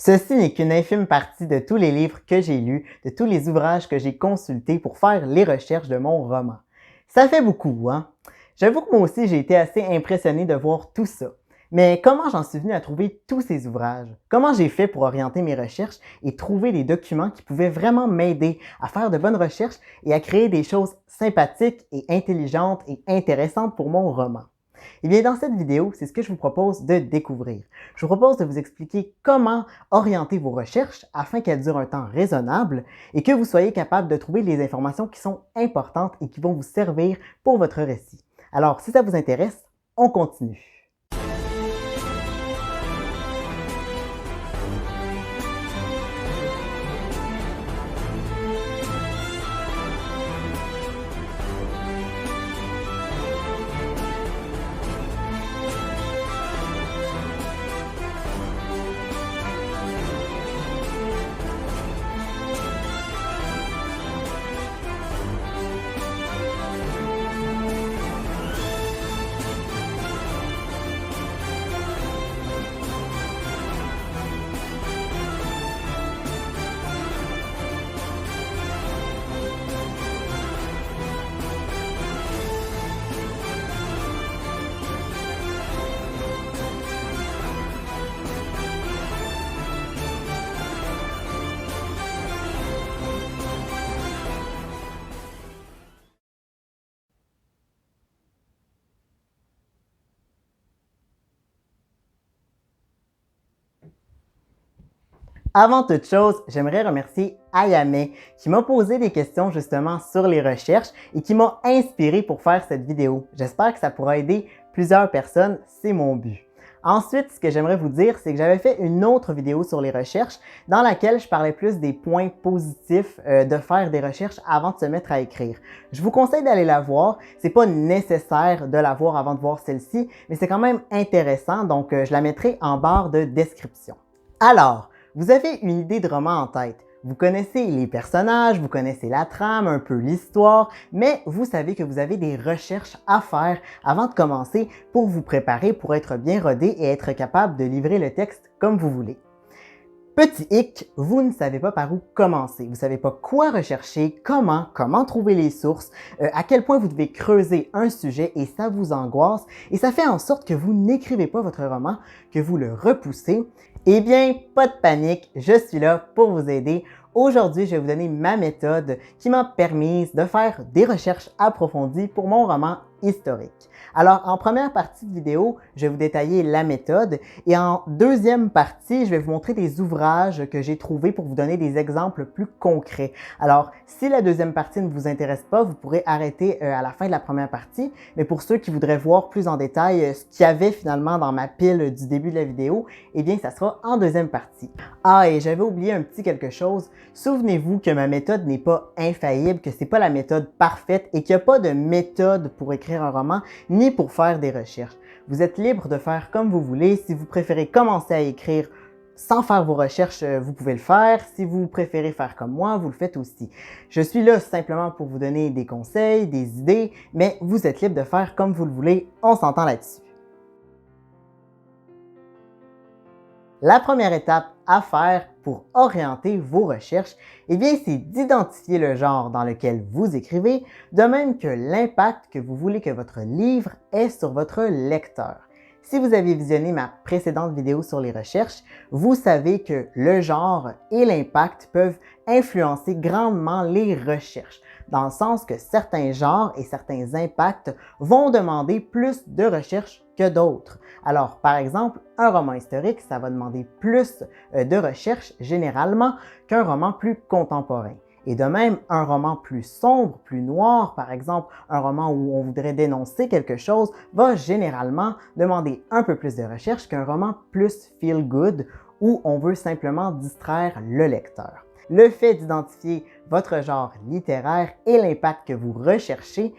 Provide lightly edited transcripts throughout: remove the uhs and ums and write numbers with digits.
Ceci n'est qu'une infime partie de tous les livres que j'ai lus, de tous les ouvrages que j'ai consultés pour faire les recherches de mon roman. Ça fait beaucoup, hein? J'avoue que moi aussi j'ai été assez impressionné de voir tout ça. Mais comment j'en suis venu à trouver tous ces ouvrages? Comment j'ai fait pour orienter mes recherches et trouver des documents qui pouvaient vraiment m'aider à faire de bonnes recherches et à créer des choses sympathiques et intelligentes et intéressantes pour mon roman? Eh bien, dans cette vidéo, c'est ce que je vous propose de découvrir. Je vous propose de vous expliquer comment orienter vos recherches afin qu'elles durent un temps raisonnable et que vous soyez capable de trouver les informations qui sont importantes et qui vont vous servir pour votre récit. Alors, si ça vous intéresse, on continue. Avant toute chose, j'aimerais remercier Ayame qui m'a posé des questions justement sur les recherches et qui m'a inspiré pour faire cette vidéo. J'espère que ça pourra aider plusieurs personnes, c'est mon but. Ensuite, ce que j'aimerais vous dire, c'est que j'avais fait une autre vidéo sur les recherches dans laquelle je parlais plus des points positifs de faire des recherches avant de se mettre à écrire. Je vous conseille d'aller la voir. C'est pas nécessaire de la voir avant de voir celle-ci, mais c'est quand même intéressant, donc je la mettrai en barre de description. Alors, vous avez une idée de roman en tête. Vous connaissez les personnages, vous connaissez la trame, un peu l'histoire, mais vous savez que vous avez des recherches à faire avant de commencer pour vous préparer, pour être bien rodé et être capable de livrer le texte comme vous voulez. Petit hic, vous ne savez pas par où commencer. Vous ne savez pas quoi rechercher, comment trouver les sources, à quel point vous devez creuser un sujet et ça vous angoisse et ça fait en sorte que vous n'écrivez pas votre roman, que vous le repoussez. Eh bien, pas de panique, je suis là pour vous aider. Aujourd'hui, je vais vous donner ma méthode qui m'a permis de faire des recherches approfondies pour mon roman historique. Alors, en première partie de vidéo, je vais vous détailler la méthode et en deuxième partie, je vais vous montrer des ouvrages que j'ai trouvés pour vous donner des exemples plus concrets. Alors, si la deuxième partie ne vous intéresse pas, vous pourrez arrêter à la fin de la première partie, mais pour ceux qui voudraient voir plus en détail ce qu'il y avait finalement dans ma pile du début de la vidéo, eh bien, ça sera en deuxième partie. Ah, et j'avais oublié un petit quelque chose. Souvenez-vous que ma méthode n'est pas infaillible, que c'est pas la méthode parfaite et qu'il n'y a pas de méthode pour écrire un roman ni pour faire des recherches. Vous êtes libre de faire comme vous voulez. Si vous préférez commencer à écrire sans faire vos recherches, vous pouvez le faire. Si vous préférez faire comme moi, vous le faites aussi. Je suis là simplement pour vous donner des conseils, des idées, mais vous êtes libre de faire comme vous le voulez. On s'entend là-dessus. La première étape à faire pour orienter vos recherches, eh bien, c'est d'identifier le genre dans lequel vous écrivez, de même que l'impact que vous voulez que votre livre ait sur votre lecteur. Si vous avez visionné ma précédente vidéo sur les recherches, vous savez que le genre et l'impact peuvent influencer grandement les recherches, dans le sens que certains genres et certains impacts vont demander plus de recherche que d'autres. Alors, par exemple, un roman historique, ça va demander plus de recherche généralement qu'un roman plus contemporain. Et de même, un roman plus sombre, plus noir, par exemple, un roman où on voudrait dénoncer quelque chose, va généralement demander un peu plus de recherche qu'un roman plus feel-good où on veut simplement distraire le lecteur. Le fait d'identifier votre genre littéraire et l'impact que vous recherchez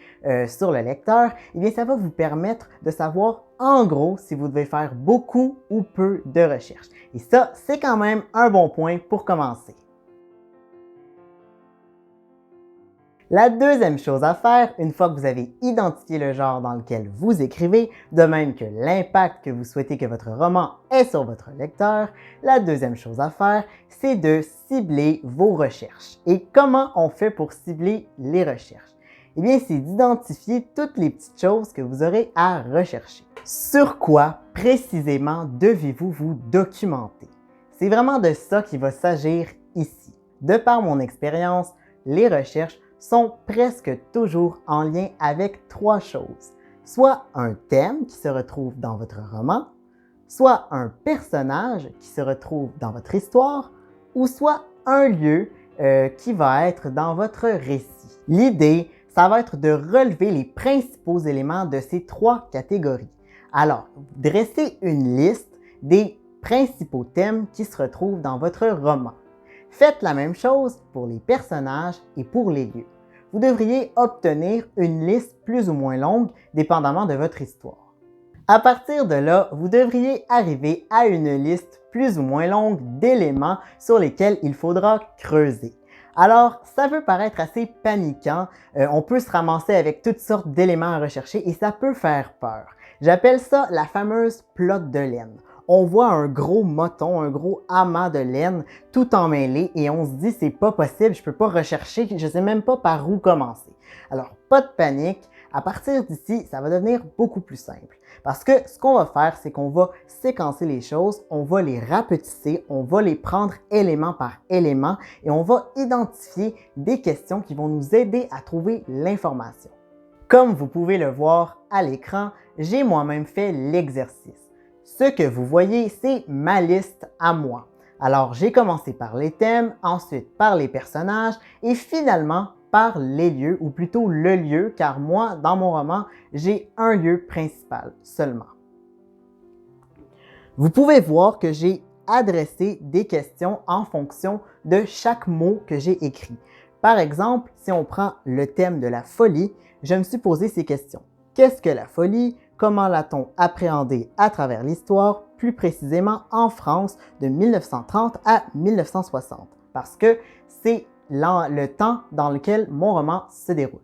sur le lecteur, eh bien, ça va vous permettre de savoir en gros si vous devez faire beaucoup ou peu de recherches. Et ça, c'est quand même un bon point pour commencer. La deuxième chose à faire, une fois que vous avez identifié le genre dans lequel vous écrivez, de même que l'impact que vous souhaitez que votre roman ait sur votre lecteur, la deuxième chose à faire, c'est de cibler vos recherches. Et comment on fait pour cibler les recherches? Eh bien, c'est d'identifier toutes les petites choses que vous aurez à rechercher. Sur quoi précisément devez-vous vous documenter? C'est vraiment de ça qu'il va s'agir ici. De par mon expérience, les recherches sont presque toujours en lien avec trois choses. Soit un thème qui se retrouve dans votre roman, soit un personnage qui se retrouve dans votre histoire, ou soit un lieu qui va être dans votre récit. L'idée, ça va être de relever les principaux éléments de ces trois catégories. Alors, dressez une liste des principaux thèmes qui se retrouvent dans votre roman. Faites la même chose pour les personnages et pour les lieux. Vous devriez obtenir une liste plus ou moins longue dépendamment de votre histoire. À partir de là, vous devriez arriver à une liste plus ou moins longue d'éléments sur lesquels il faudra creuser. Alors, ça peut paraître assez paniquant, on peut se ramasser avec toutes sortes d'éléments à rechercher et ça peut faire peur. J'appelle ça la fameuse plotte de laine. On voit un gros moton, un gros amas de laine tout emmêlé et on se dit c'est pas possible, je peux pas rechercher, je sais même pas par où commencer. Alors, pas de panique, à partir d'ici, ça va devenir beaucoup plus simple. Parce que ce qu'on va faire, c'est qu'on va séquencer les choses, on va les rapetisser, on va les prendre élément par élément et on va identifier des questions qui vont nous aider à trouver l'information. Comme vous pouvez le voir à l'écran, j'ai moi-même fait l'exercice. Ce que vous voyez, c'est ma liste à moi. Alors, j'ai commencé par les thèmes, ensuite par les personnages et finalement par les lieux, ou plutôt le lieu, car moi, dans mon roman, j'ai un lieu principal seulement. Vous pouvez voir que j'ai adressé des questions en fonction de chaque mot que j'ai écrit. Par exemple, si on prend le thème de la folie, je me suis posé ces questions. Qu'est-ce que la folie? Comment l'a-t-on appréhendée à travers l'histoire, plus précisément en France de 1930 à 1960? Parce que c'est le temps dans lequel mon roman se déroule.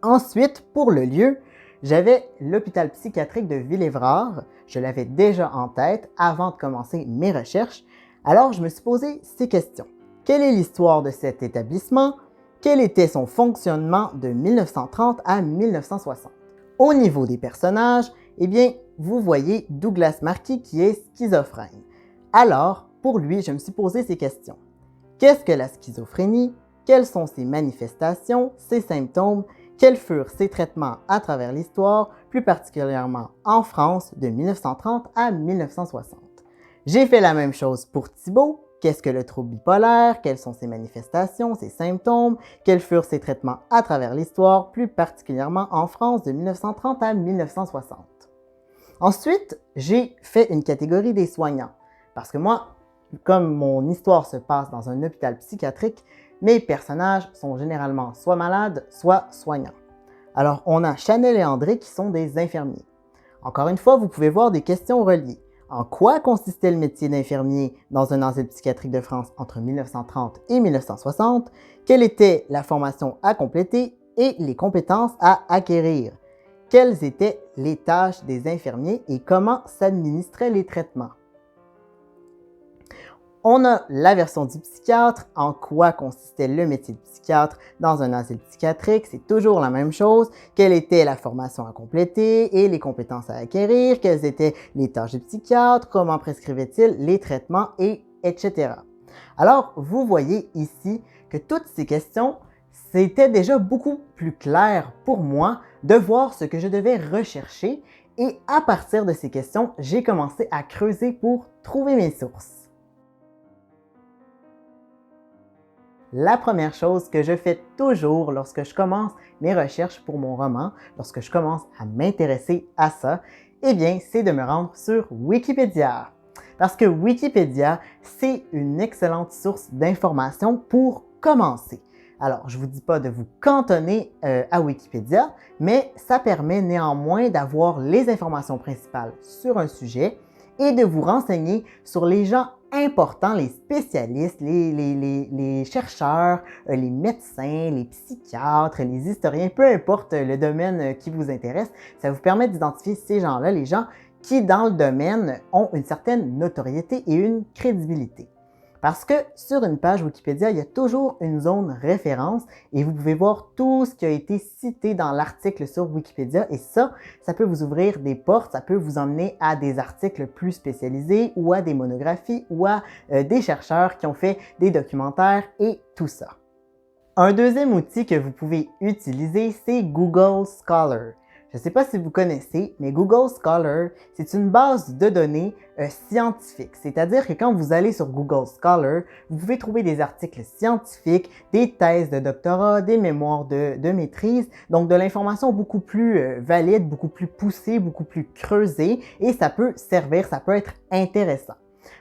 Ensuite, pour le lieu, j'avais l'hôpital psychiatrique de Villévrard. Je l'avais déjà en tête avant de commencer mes recherches. Alors, je me suis posé ces questions. Quelle est l'histoire de cet établissement? Quel était son fonctionnement de 1930 à 1960? Au niveau des personnages, eh bien, vous voyez Douglas Marquis qui est schizophrène. Alors, pour lui, je me suis posé ces questions. Qu'est-ce que la schizophrénie? Quelles sont ses manifestations, ses symptômes? Quels furent ses traitements à travers l'histoire, plus particulièrement en France de 1930 à 1960? J'ai fait la même chose pour Thibault. Qu'est-ce que le trouble bipolaire? Quelles sont ses manifestations, ses symptômes? Quels furent ses traitements à travers l'histoire, plus particulièrement en France de 1930 à 1960? Ensuite, j'ai fait une catégorie des soignants. Parce que moi, comme mon histoire se passe dans un hôpital psychiatrique, mes personnages sont généralement soit malades, soit soignants. Alors, on a Chanel et André qui sont des infirmiers. Encore une fois, vous pouvez voir des questions reliées. En quoi consistait le métier d'infirmier dans un asile psychiatrique de France entre 1930 et 1960? Quelle était la formation à compléter et les compétences à acquérir? Quelles étaient les tâches des infirmiers et comment s'administraient les traitements? On a la version du psychiatre, en quoi consistait le métier de psychiatre dans un asile psychiatrique, c'est toujours la même chose. Quelle était la formation à compléter et les compétences à acquérir, quelles étaient les tâches du psychiatre, comment prescrivait-il les traitements, et etc. Alors, vous voyez ici que toutes ces questions, c'était déjà beaucoup plus clair pour moi de voir ce que je devais rechercher et à partir de ces questions, j'ai commencé à creuser pour trouver mes sources. La première chose que je fais toujours lorsque je commence mes recherches pour mon roman, lorsque je commence à m'intéresser à ça, eh bien, c'est de me rendre sur Wikipédia. Parce que Wikipédia, c'est une excellente source d'informations pour commencer. Alors, je ne vous dis pas de vous cantonner à Wikipédia, mais ça permet néanmoins d'avoir les informations principales sur un sujet et de vous renseigner sur les gens important, les spécialistes, les chercheurs, les médecins, les psychiatres, les historiens, peu importe le domaine qui vous intéresse, ça vous permet d'identifier ces gens-là, les gens qui, dans le domaine, ont une certaine notoriété et une crédibilité. Parce que sur une page Wikipédia, il y a toujours une zone référence et vous pouvez voir tout ce qui a été cité dans l'article sur Wikipédia et ça peut vous ouvrir des portes, ça peut vous emmener à des articles plus spécialisés ou à des monographies ou à des chercheurs qui ont fait des documentaires et tout ça. Un deuxième outil que vous pouvez utiliser, c'est Google Scholar. Je ne sais pas si vous connaissez, mais Google Scholar, c'est une base de données scientifiques. C'est-à-dire que quand vous allez sur Google Scholar, vous pouvez trouver des articles scientifiques, des thèses de doctorat, des mémoires de maîtrise, donc de l'information beaucoup plus valide, beaucoup plus poussée, beaucoup plus creusée, et ça peut servir, ça peut être intéressant.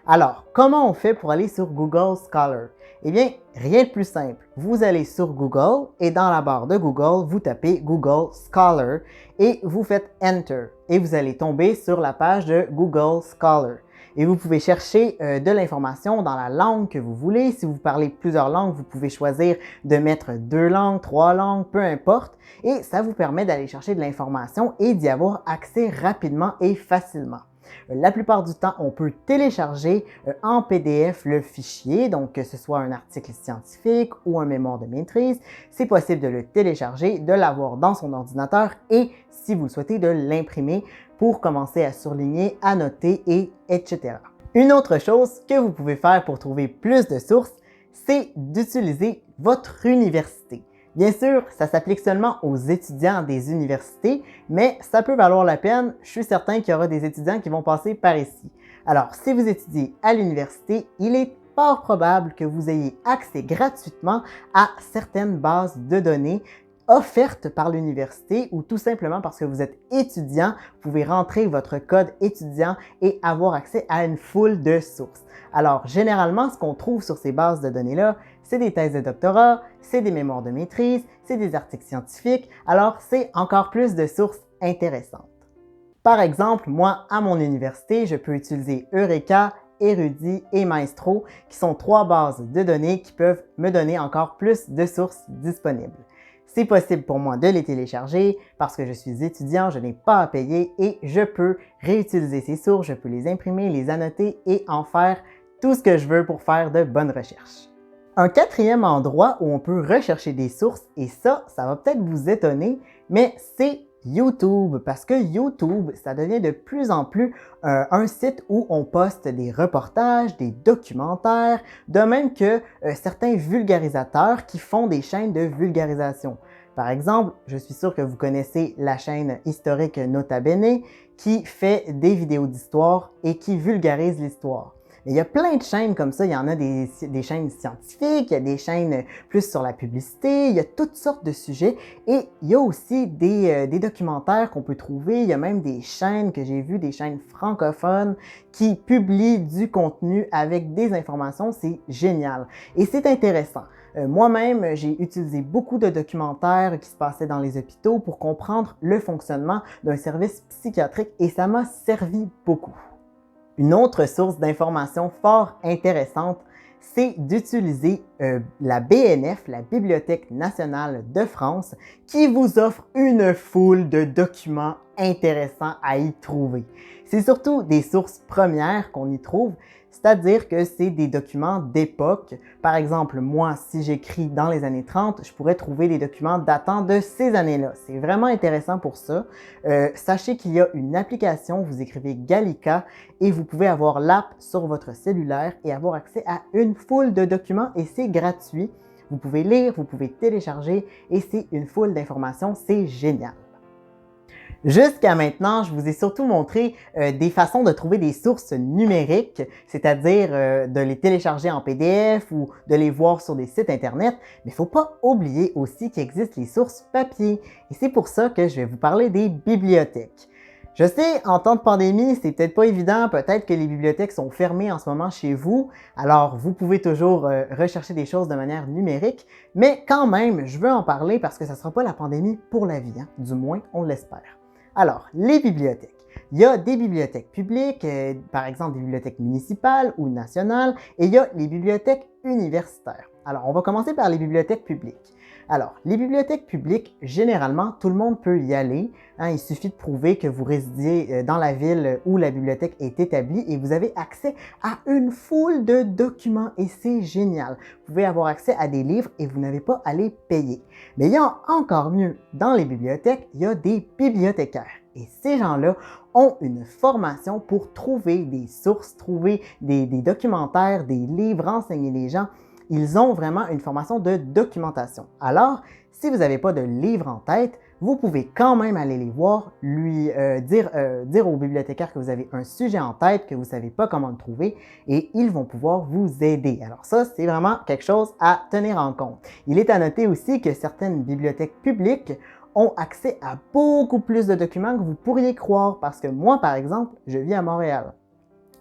Alors, comment on fait pour aller sur Google Scholar? Eh bien, rien de plus simple. Vous allez sur Google et dans la barre de Google, vous tapez Google Scholar et vous faites Enter et vous allez tomber sur la page de Google Scholar. Et vous pouvez chercher de l'information dans la langue que vous voulez. Si vous parlez plusieurs langues, vous pouvez choisir de mettre 2 langues, 3 langues, peu importe. Et ça vous permet d'aller chercher de l'information et d'y avoir accès rapidement et facilement. La plupart du temps, on peut télécharger en PDF le fichier, donc que ce soit un article scientifique ou un mémoire de maîtrise. C'est possible de le télécharger, de l'avoir dans son ordinateur et, si vous le souhaitez, de l'imprimer pour commencer à surligner, à noter et etc. Une autre chose que vous pouvez faire pour trouver plus de sources, c'est d'utiliser votre université. Bien sûr, ça s'applique seulement aux étudiants des universités, mais ça peut valoir la peine. Je suis certain qu'il y aura des étudiants qui vont passer par ici. Alors, si vous étudiez à l'université, il est fort probable que vous ayez accès gratuitement à certaines bases de données offertes par l'université ou tout simplement parce que vous êtes étudiant, vous pouvez rentrer votre code étudiant et avoir accès à une foule de sources. Alors, généralement, ce qu'on trouve sur ces bases de données-là, c'est des thèses de doctorat, c'est des mémoires de maîtrise, c'est des articles scientifiques, alors c'est encore plus de sources intéressantes. Par exemple, moi, à mon université, je peux utiliser Eureka, Érudit et Maestro, qui sont 3 bases de données qui peuvent me donner encore plus de sources disponibles. C'est possible pour moi de les télécharger parce que je suis étudiant, je n'ai pas à payer et je peux réutiliser ces sources, je peux les imprimer, les annoter et en faire tout ce que je veux pour faire de bonnes recherches. Un quatrième endroit où on peut rechercher des sources, et ça va peut-être vous étonner, mais c'est YouTube, parce que YouTube, ça devient de plus en plus un site où on poste des reportages, des documentaires, de même que certains vulgarisateurs qui font des chaînes de vulgarisation. Par exemple, je suis sûr que vous connaissez la chaîne historique Nota Bene qui fait des vidéos d'histoire et qui vulgarise l'histoire. Il y a plein de chaînes comme ça, il y en a des chaînes scientifiques, il y a des chaînes plus sur la publicité, il y a toutes sortes de sujets et il y a aussi des documentaires qu'on peut trouver, il y a même des chaînes que j'ai vues, des chaînes francophones qui publient du contenu avec des informations, c'est génial et c'est intéressant. Moi-même, j'ai utilisé beaucoup de documentaires qui se passaient dans les hôpitaux pour comprendre le fonctionnement d'un service psychiatrique et ça m'a servi beaucoup. Une autre source d'information fort intéressante, c'est d'utiliser la BNF, la Bibliothèque nationale de France, qui vous offre une foule de documents intéressants à y trouver. C'est surtout des sources premières qu'on y trouve, c'est-à-dire que c'est des documents d'époque. Par exemple, moi, si j'écris dans les années 30, je pourrais trouver des documents datant de ces années-là. C'est vraiment intéressant pour ça. Sachez qu'il y a une application, vous écrivez Gallica et vous pouvez avoir l'app sur votre cellulaire et avoir accès à une foule de documents et c'est gratuit. Vous pouvez lire, vous pouvez télécharger et c'est une foule d'informations, c'est génial. Jusqu'à maintenant, je vous ai surtout montré des façons de trouver des sources numériques, c'est-à-dire de les télécharger en PDF ou de les voir sur des sites internet, mais il ne faut pas oublier aussi qu'il existe les sources papier et c'est pour ça que je vais vous parler des bibliothèques. Je sais, en temps de pandémie, c'est peut-être pas évident, peut-être que les bibliothèques sont fermées en ce moment chez vous, alors vous pouvez toujours rechercher des choses de manière numérique, mais quand même, je veux en parler parce que ça ne sera pas la pandémie pour la vie, hein? Du moins, on l'espère. Alors, les bibliothèques. Il y a des bibliothèques publiques, par exemple des bibliothèques municipales ou nationales, et il y a les bibliothèques universitaires. Alors, on va commencer par les bibliothèques publiques. Alors, les bibliothèques publiques, généralement, tout le monde peut y aller. Il suffit de prouver que vous résidiez dans la ville où la bibliothèque est établie et vous avez accès à une foule de documents et c'est génial. Vous pouvez avoir accès à des livres et vous n'avez pas à les payer. Mais il y a encore mieux. Dans les bibliothèques, il y a des bibliothécaires. Et ces gens-là ont une formation pour trouver des sources, trouver des documentaires, des livres, renseigner les gens. Ils ont vraiment une formation de documentation. Alors, si vous n'avez pas de livre en tête, vous pouvez quand même aller les voir, dire au bibliothécaire que vous avez un sujet en tête, que vous ne savez pas comment le trouver, et ils vont pouvoir vous aider. Alors ça, c'est vraiment quelque chose à tenir en compte. Il est à noter aussi que certaines bibliothèques publiques ont accès à beaucoup plus de documents que vous pourriez croire, parce que moi, par exemple, je vis à Montréal.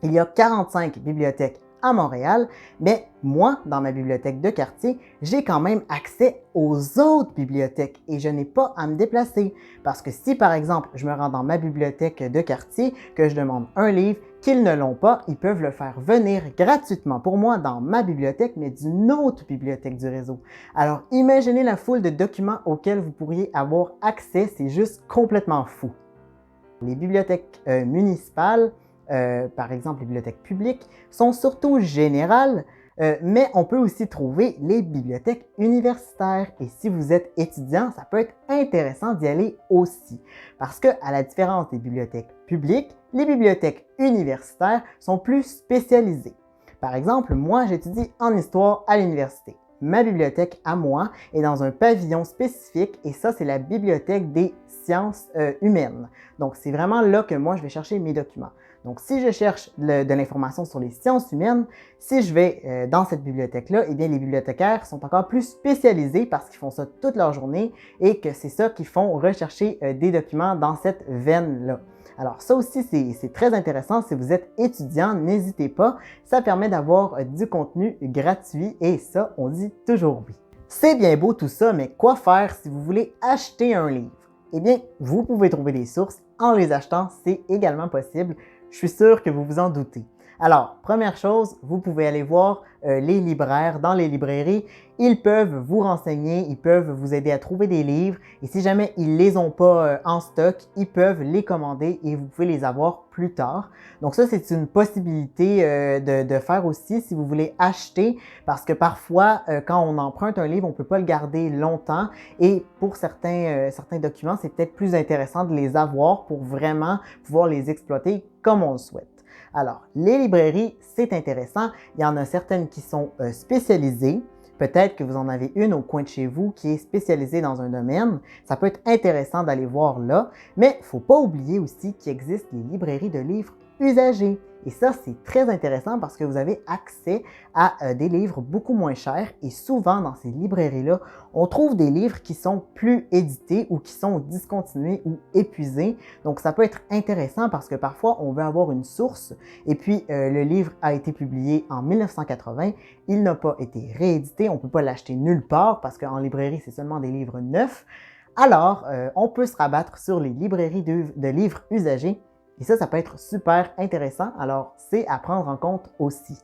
Il y a 45 bibliothèques à Montréal, mais moi, dans ma bibliothèque de quartier, j'ai quand même accès aux autres bibliothèques et je n'ai pas à me déplacer. Parce que si, par exemple, je me rends dans ma bibliothèque de quartier, que je demande un livre, qu'ils ne l'ont pas, ils peuvent le faire venir gratuitement pour moi dans ma bibliothèque, mais d'une autre bibliothèque du réseau. Alors, imaginez la foule de documents auxquels vous pourriez avoir accès, c'est juste complètement fou. Les bibliothèques municipales, par exemple les bibliothèques publiques, sont surtout générales, mais on peut aussi trouver les bibliothèques universitaires. Et si vous êtes étudiant, ça peut être intéressant d'y aller aussi. Parce que, à la différence des bibliothèques publiques, les bibliothèques universitaires sont plus spécialisées. Par exemple, moi, j'étudie en histoire à l'université. Ma bibliothèque à moi est dans un pavillon spécifique et ça, c'est la bibliothèque des sciences humaines. Donc, c'est vraiment là que moi, je vais chercher mes documents. Donc, si je cherche de l'information sur les sciences humaines, si je vais dans cette bibliothèque-là, eh bien, les bibliothécaires sont encore plus spécialisés parce qu'ils font ça toute leur journée et que c'est ça qu'ils font rechercher des documents dans cette veine-là. Alors ça aussi, c'est très intéressant. Si vous êtes étudiant, n'hésitez pas. Ça permet d'avoir du contenu gratuit et ça, on dit toujours oui. C'est bien beau tout ça, mais quoi faire si vous voulez acheter un livre? Eh bien, vous pouvez trouver des sources en les achetant, c'est également possible. Je suis sûr que vous vous en doutez. Alors, première chose, vous pouvez aller voir les libraires dans les librairies. Ils peuvent vous renseigner, ils peuvent vous aider à trouver des livres et si jamais ils les ont pas en stock, ils peuvent les commander et vous pouvez les avoir plus tard. Donc ça, c'est une possibilité de faire aussi si vous voulez acheter parce que parfois, quand on emprunte un livre, on ne peut pas le garder longtemps et pour certains documents, c'est peut-être plus intéressant de les avoir pour vraiment pouvoir les exploiter comme on le souhaite. Alors, les librairies, c'est intéressant. Il y en a certaines qui sont spécialisées. Peut-être que vous en avez une au coin de chez vous qui est spécialisée dans un domaine. Ça peut être intéressant d'aller voir là. Mais il ne faut pas oublier aussi qu'il existe les librairies de livres usagés. Et ça, c'est très intéressant parce que vous avez accès à des livres beaucoup moins chers et souvent dans ces librairies-là, on trouve des livres qui sont plus édités ou qui sont discontinués ou épuisés. Donc, ça peut être intéressant parce que parfois, on veut avoir une source et puis le livre a été publié en 1980, il n'a pas été réédité, on ne peut pas l'acheter nulle part parce qu'en librairie, c'est seulement des livres neufs. Alors, on peut se rabattre sur les librairies de livres usagés. Et ça peut être super intéressant, alors c'est à prendre en compte aussi.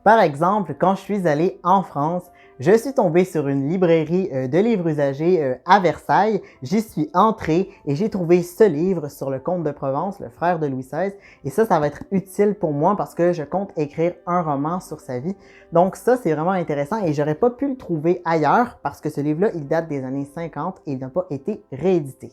Par exemple, quand je suis allé en France, je suis tombé sur une librairie de livres usagés à Versailles. J'y suis entré et j'ai trouvé ce livre sur le comte de Provence, le frère de Louis XVI. Et ça va être utile pour moi parce que je compte écrire un roman sur sa vie. Donc ça, c'est vraiment intéressant et j'aurais pas pu le trouver ailleurs parce que ce livre-là, il date des années 50 et il n'a pas été réédité.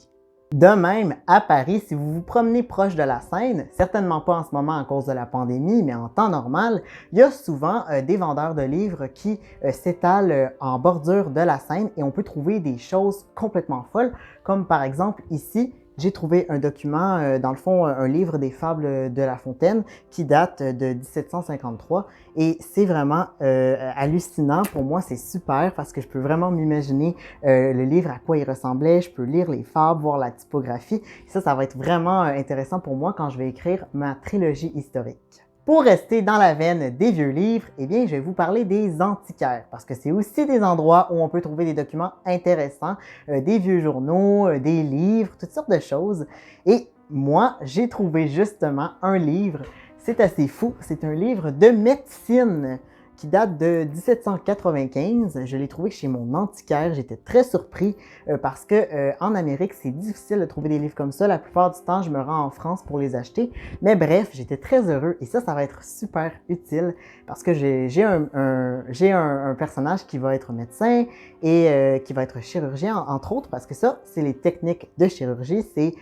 De même, à Paris, si vous vous promenez proche de la Seine, certainement pas en ce moment à cause de la pandémie, mais en temps normal, il y a souvent des vendeurs de livres qui s'étalent en bordure de la Seine et on peut trouver des choses complètement folles, comme par exemple ici, j'ai trouvé un document, dans le fond, un livre des fables de La Fontaine qui date de 1753 et c'est vraiment hallucinant. Pour moi, c'est super parce que je peux vraiment m'imaginer le livre à quoi il ressemblait, je peux lire les fables, voir la typographie. Et ça va être vraiment intéressant pour moi quand je vais écrire ma trilogie historique. Pour rester dans la veine des vieux livres, eh bien, je vais vous parler des antiquaires parce que c'est aussi des endroits où on peut trouver des documents intéressants, des vieux journaux, des livres, toutes sortes de choses. Et moi, j'ai trouvé justement un livre, c'est assez fou, c'est un livre de médecine qui date de 1795. Je l'ai trouvé chez mon antiquaire. J'étais très surpris parce que en Amérique, c'est difficile de trouver des livres comme ça. La plupart du temps, je me rends en France pour les acheter. Mais bref, j'étais très heureux et ça va être super utile parce que j'ai un personnage qui va être médecin et qui va être chirurgien, entre autres, parce que ça, c'est les techniques de chirurgie. C'est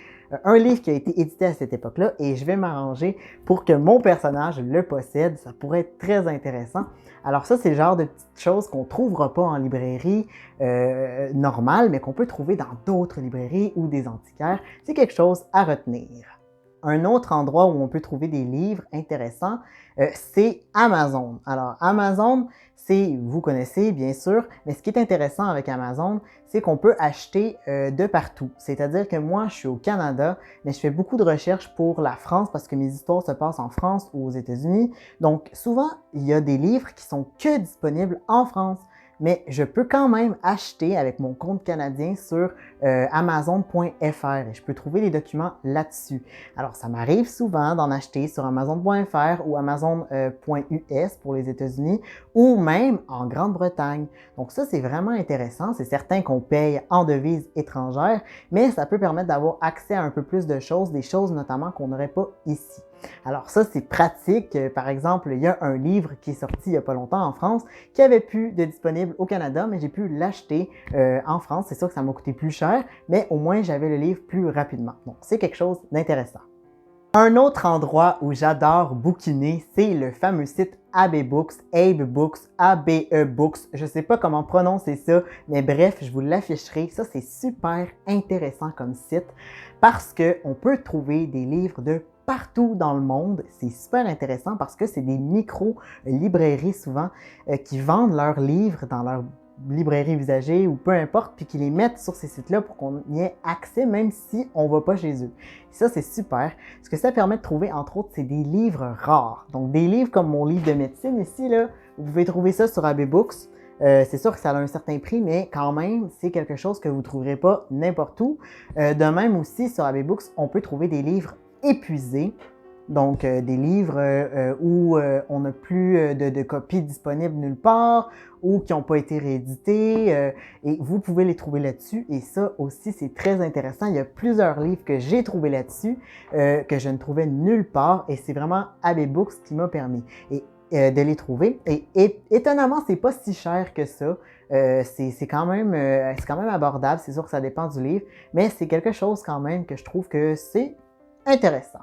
un livre qui a été édité à cette époque-là et je vais m'arranger pour que mon personnage le possède. Ça pourrait être très intéressant. Alors ça, c'est le genre de petites choses qu'on ne trouvera pas en librairie normale, mais qu'on peut trouver dans d'autres librairies ou des antiquaires. C'est quelque chose à retenir. Un autre endroit où on peut trouver des livres intéressants, c'est Amazon. Alors Amazon, vous connaissez bien sûr, mais ce qui est intéressant avec Amazon, c'est qu'on peut acheter de partout. C'est-à-dire que moi, je suis au Canada, mais je fais beaucoup de recherches pour la France parce que mes histoires se passent en France ou aux États-Unis. Donc souvent, il y a des livres qui sont que disponibles en France. Mais je peux quand même acheter avec mon compte canadien sur amazon.fr et je peux trouver les documents là-dessus. Alors, ça m'arrive souvent d'en acheter sur amazon.fr ou amazon.us pour les États-Unis ou même en Grande-Bretagne. Donc ça, c'est vraiment intéressant. C'est certain qu'on paye en devises étrangères, mais ça peut permettre d'avoir accès à un peu plus de choses, des choses notamment qu'on n'aurait pas ici. Alors ça, c'est pratique. Par exemple, il y a un livre qui est sorti il n'y a pas longtemps en France qui avait plus de disponible au Canada, mais j'ai pu l'acheter en France. C'est sûr que ça m'a coûté plus cher, mais au moins j'avais le livre plus rapidement. Donc c'est quelque chose d'intéressant. Un autre endroit où j'adore bouquiner, c'est le fameux site AB Books, Abe Books, ABE Books. Je ne sais pas comment prononcer ça, mais bref, je vous l'afficherai. Ça, c'est super intéressant comme site parce qu'on peut trouver des livres de partout dans le monde. C'est super intéressant parce que c'est des micro-librairies souvent qui vendent leurs livres dans leur librairie usagée ou peu importe, puis qui les mettent sur ces sites-là pour qu'on y ait accès même si on ne va pas chez eux. Et ça, c'est super. Ce que ça permet de trouver, entre autres, c'est des livres rares. Donc, des livres comme mon livre de médecine ici, là, vous pouvez trouver ça sur AB Books. C'est sûr que ça a un certain prix, mais quand même, c'est quelque chose que vous ne trouverez pas n'importe où. De même aussi, sur AB Books, on peut trouver des livres épuisés. Donc, des livres où on n'a plus de copies disponibles nulle part ou qui n'ont pas été réédités et vous pouvez les trouver là-dessus et ça aussi, c'est très intéressant. Il y a plusieurs livres que j'ai trouvés là-dessus que je ne trouvais nulle part et c'est vraiment AB Books qui m'a permis de les trouver. Et étonnamment, c'est pas si cher que ça. C'est quand même abordable. C'est sûr que ça dépend du livre, mais c'est quelque chose quand même que je trouve que c'est intéressant.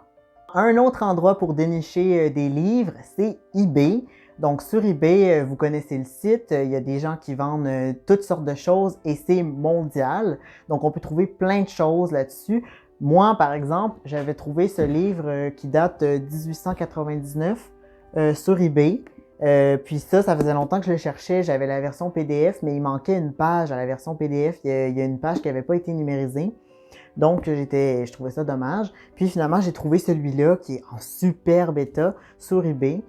Un autre endroit pour dénicher des livres, c'est eBay. Donc sur eBay, vous connaissez le site, il y a des gens qui vendent toutes sortes de choses et c'est mondial. Donc on peut trouver plein de choses là-dessus. Moi, par exemple, j'avais trouvé ce livre qui date de 1899 sur eBay. Puis ça faisait longtemps que je le cherchais. J'avais la version PDF, mais il manquait une page à la version PDF. Il y a une page qui n'avait pas été numérisée. Donc, je trouvais ça dommage. Puis finalement, j'ai trouvé celui-là qui est en super bêta sur eBay,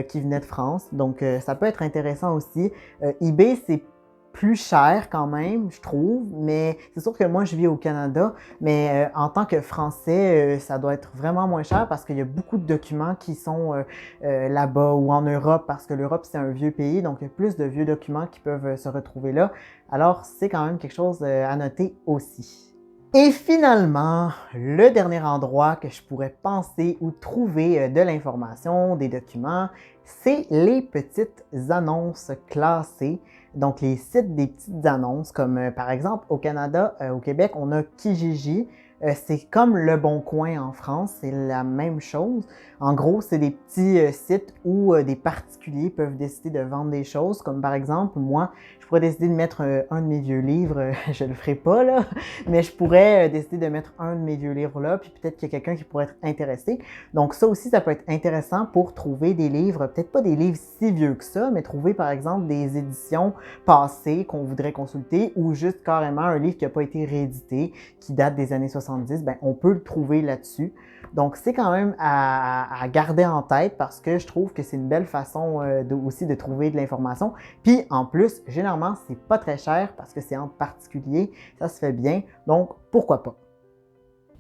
qui venait de France. Donc, ça peut être intéressant aussi. eBay, c'est plus cher quand même, je trouve, mais c'est sûr que moi, je vis au Canada, mais en tant que Français, ça doit être vraiment moins cher parce qu'il y a beaucoup de documents qui sont là-bas ou en Europe, parce que l'Europe, c'est un vieux pays, donc il y a plus de vieux documents qui peuvent se retrouver là. Alors, c'est quand même quelque chose à noter aussi. Et finalement, le dernier endroit que je pourrais penser ou trouver de l'information, des documents, c'est les petites annonces classées. Donc, les sites des petites annonces, comme par exemple au Canada, au Québec, on a Kijiji. C'est comme Le Bon Coin en France, c'est la même chose. En gros, c'est des petits sites où des particuliers peuvent décider de vendre des choses, comme par exemple, moi, je pourrais décider de mettre un de mes vieux livres, je le ferai pas là, mais je pourrais décider de mettre un de mes vieux livres là, puis peut-être qu'il y a quelqu'un qui pourrait être intéressé. Donc ça aussi, ça peut être intéressant pour trouver des livres, peut-être pas des livres si vieux que ça, mais trouver par exemple des éditions passées qu'on voudrait consulter ou juste carrément un livre qui n'a pas été réédité, qui date des années 70, ben, on peut le trouver là-dessus. Donc, c'est quand même à garder en tête parce que je trouve que c'est une belle façon aussi de trouver de l'information. Puis, en plus, généralement, c'est pas très cher parce que c'est en particulier, ça se fait bien. Donc, pourquoi pas?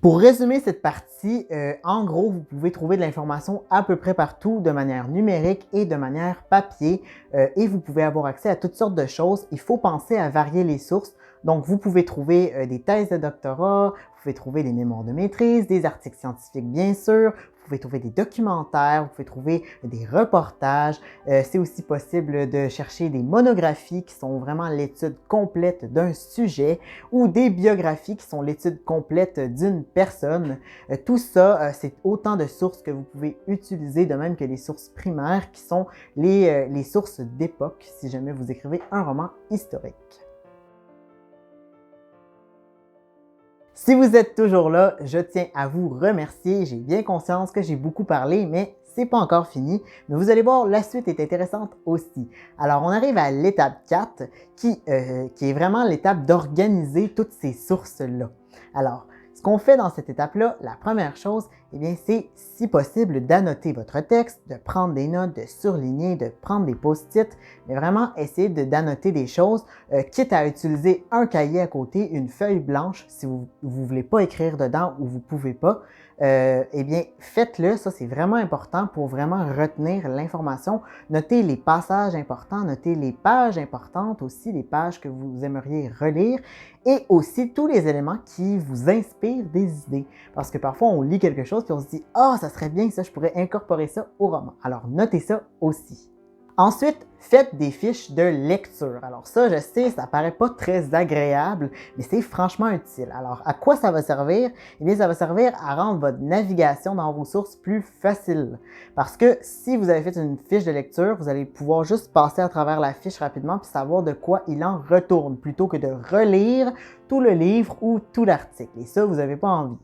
Pour résumer cette partie, en gros, vous pouvez trouver de l'information à peu près partout de manière numérique et de manière papier et vous pouvez avoir accès à toutes sortes de choses. Il faut penser à varier les sources. Donc, vous pouvez trouver des thèses de doctorat, vous pouvez trouver des mémoires de maîtrise, des articles scientifiques bien sûr, vous pouvez trouver des documentaires, vous pouvez trouver des reportages. C'est aussi possible de chercher des monographies qui sont vraiment l'étude complète d'un sujet ou des biographies qui sont l'étude complète d'une personne. Tout ça, c'est autant de sources que vous pouvez utiliser, de même que les sources primaires qui sont les sources d'époque si jamais vous écrivez un roman historique. Si vous êtes toujours là, je tiens à vous remercier. J'ai bien conscience que j'ai beaucoup parlé, mais c'est pas encore fini. Mais vous allez voir, la suite est intéressante aussi. Alors, on arrive à l'étape 4 qui est vraiment l'étape d'organiser toutes ces sources-là. Alors, ce qu'on fait dans cette étape-là, la première chose, eh bien, c'est, si possible, d'annoter votre texte, de prendre des notes, de surligner, de prendre des post-it, mais vraiment essayer d'annoter des choses, quitte à utiliser un cahier à côté, une feuille blanche, si vous ne voulez pas écrire dedans ou vous ne pouvez pas, eh bien, faites-le, ça c'est vraiment important pour vraiment retenir l'information. Notez les passages importants, notez les pages importantes aussi, les pages que vous aimeriez relire et aussi tous les éléments qui vous inspirent des idées. Parce que parfois on lit quelque chose puis on se dit « Ah, ça serait bien ça, je pourrais incorporer ça au roman ». Alors notez ça aussi. Ensuite, faites des fiches de lecture. Alors ça, je sais, ça paraît pas très agréable, mais c'est franchement utile. Alors, à quoi ça va servir? Eh bien, ça va servir à rendre votre navigation dans vos sources plus facile. Parce que si vous avez fait une fiche de lecture, vous allez pouvoir juste passer à travers la fiche rapidement puis savoir de quoi il en retourne, plutôt que de relire tout le livre ou tout l'article. Et ça, vous n'avez pas envie.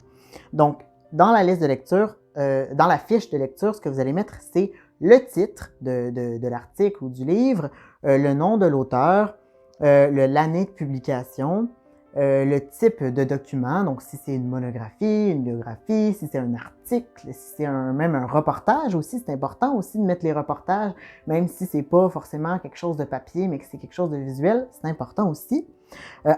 Donc, dans la liste de lecture, dans la fiche de lecture, ce que vous allez mettre, c'est le titre de l'article ou du livre, le nom de l'auteur, l'année de publication, le type de document, donc si c'est une monographie, une biographie, si c'est un article, si c'est même un reportage aussi, c'est important aussi de mettre les reportages, même si c'est pas forcément quelque chose de papier, mais que c'est quelque chose de visuel, c'est important aussi.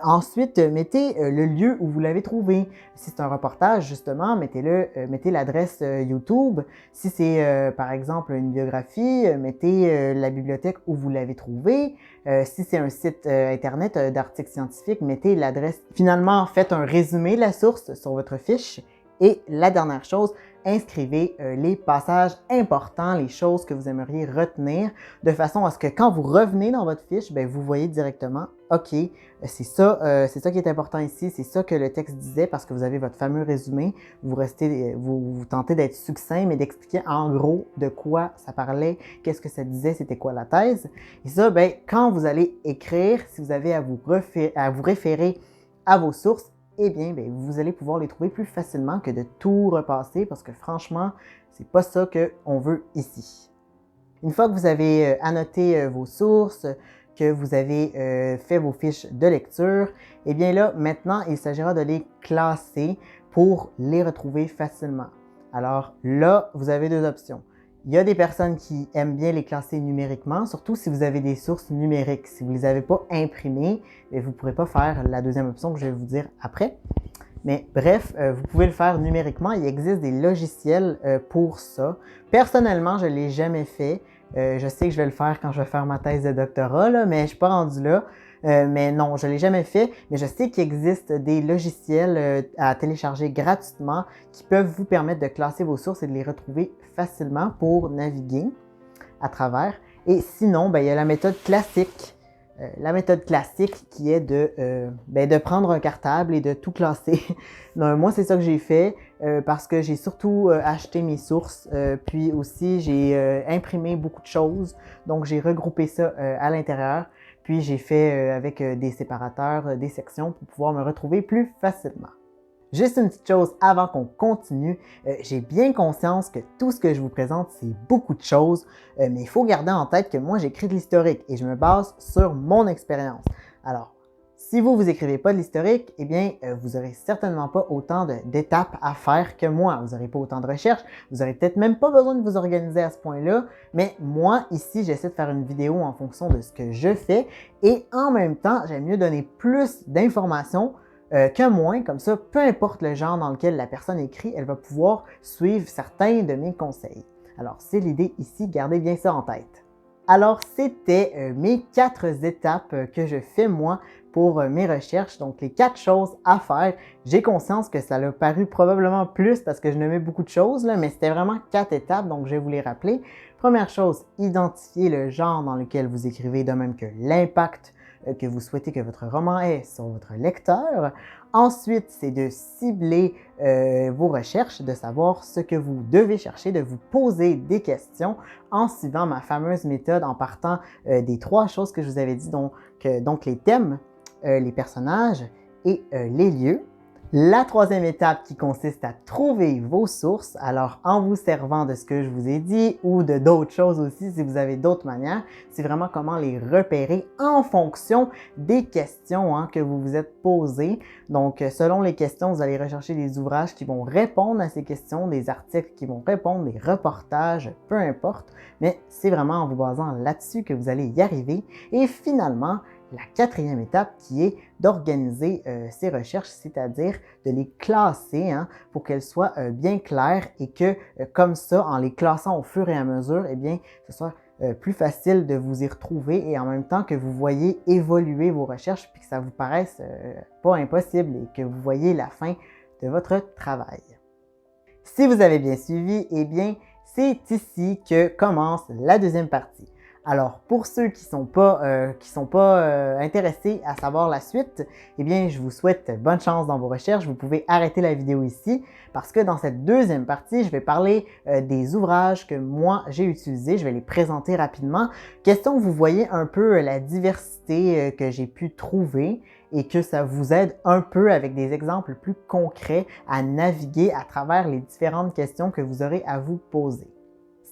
Ensuite, mettez le lieu où vous l'avez trouvé. Si c'est un reportage, justement, mettez l'adresse YouTube. Si c'est, par exemple, une biographie, mettez la bibliothèque où vous l'avez trouvé. Si c'est un site Internet d'articles scientifiques, mettez l'adresse. Finalement, faites un résumé de la source sur votre fiche. Et la dernière chose, inscrivez les passages importants, les choses que vous aimeriez retenir, de façon à ce que quand vous revenez dans votre fiche, bien, vous voyez directement, OK, c'est ça qui est important ici, c'est ça que le texte disait parce que vous avez votre fameux résumé, vous tentez d'être succinct, mais d'expliquer en gros de quoi ça parlait, qu'est-ce que ça disait, c'était quoi la thèse. Et ça, bien, quand vous allez écrire, si vous avez à vous référer à vos sources, eh bien, vous allez pouvoir les trouver plus facilement que de tout repasser parce que franchement, c'est pas ça qu'on veut ici. Une fois que vous avez annoté vos sources, que vous avez fait vos fiches de lecture, eh bien là, maintenant, il s'agira de les classer pour les retrouver facilement. Alors là, vous avez deux options. Il y a des personnes qui aiment bien les classer numériquement, surtout si vous avez des sources numériques. Si vous ne les avez pas imprimées, vous ne pourrez pas faire la deuxième option que je vais vous dire après. Mais bref, vous pouvez le faire numériquement. Il existe des logiciels pour ça. Personnellement, je ne l'ai jamais fait. Je sais que je vais le faire quand je vais faire ma thèse de doctorat, là, mais je ne suis pas rendu là. Mais non, je ne l'ai jamais fait, mais je sais qu'il existe des logiciels à télécharger gratuitement qui peuvent vous permettre de classer vos sources et de les retrouver facilement pour naviguer à travers. Et sinon, ben, il y a la méthode classique. La méthode classique qui est de prendre un cartable et de tout classer. Non, moi, c'est ça que j'ai fait parce que j'ai surtout acheté mes sources, puis aussi j'ai imprimé beaucoup de choses. Donc, j'ai regroupé ça à l'intérieur. Puis j'ai fait avec des séparateurs, des sections pour pouvoir me retrouver plus facilement. Juste une petite chose avant qu'on continue, j'ai bien conscience que tout ce que je vous présente, c'est beaucoup de choses, mais il faut garder en tête que moi j'écris de l'historique et je me base sur mon expérience. Alors, si vous écrivez pas de l'historique, eh bien, vous n'aurez certainement pas autant d'étapes à faire que moi. Vous n'aurez pas autant de recherches, vous n'aurez peut-être même pas besoin de vous organiser à ce point-là, mais moi, ici, j'essaie de faire une vidéo en fonction de ce que je fais et en même temps, j'aime mieux donner plus d'informations que moins, comme ça, peu importe le genre dans lequel la personne écrit, elle va pouvoir suivre certains de mes conseils. Alors, c'est l'idée ici, gardez bien ça en tête. Alors, c'était mes 4 étapes que je fais moi pour mes recherches, donc les 4 choses à faire. J'ai conscience que ça a paru probablement plus parce que je nommais beaucoup de choses, là, mais c'était vraiment 4 étapes, donc je vais vous les rappeler. Première chose, identifier le genre dans lequel vous écrivez, de même que l'impact que vous souhaitez que votre roman ait sur votre lecteur. Ensuite, c'est de cibler vos recherches, de savoir ce que vous devez chercher, de vous poser des questions en suivant ma fameuse méthode en partant des 3 choses que je vous avais dit, donc les thèmes, les personnages et les lieux. La 3e étape qui consiste à trouver vos sources, alors en vous servant de ce que je vous ai dit ou de d'autres choses aussi si vous avez d'autres manières, c'est vraiment comment les repérer en fonction des questions que vous vous êtes posées. Donc selon les questions, vous allez rechercher des ouvrages qui vont répondre à ces questions, des articles qui vont répondre, des reportages, peu importe, mais c'est vraiment en vous basant là-dessus que vous allez y arriver. Et finalement, la 4e étape qui est d'organiser ces recherches, c'est-à-dire de les classer pour qu'elles soient bien claires et que comme ça, en les classant au fur et à mesure, eh bien, ce soit plus facile de vous y retrouver et en même temps que vous voyez évoluer vos recherches puis que ça vous paraisse pas impossible et que vous voyez la fin de votre travail. Si vous avez bien suivi, eh bien, c'est ici que commence la 2e partie. Alors, pour ceux qui sont pas intéressés à savoir la suite, eh bien, je vous souhaite bonne chance dans vos recherches. Vous pouvez arrêter la vidéo ici parce que dans cette 2e partie, je vais parler des ouvrages que moi j'ai utilisés. Je vais les présenter rapidement. Question que vous voyez un peu la diversité que j'ai pu trouver et que ça vous aide un peu avec des exemples plus concrets à naviguer à travers les différentes questions que vous aurez à vous poser.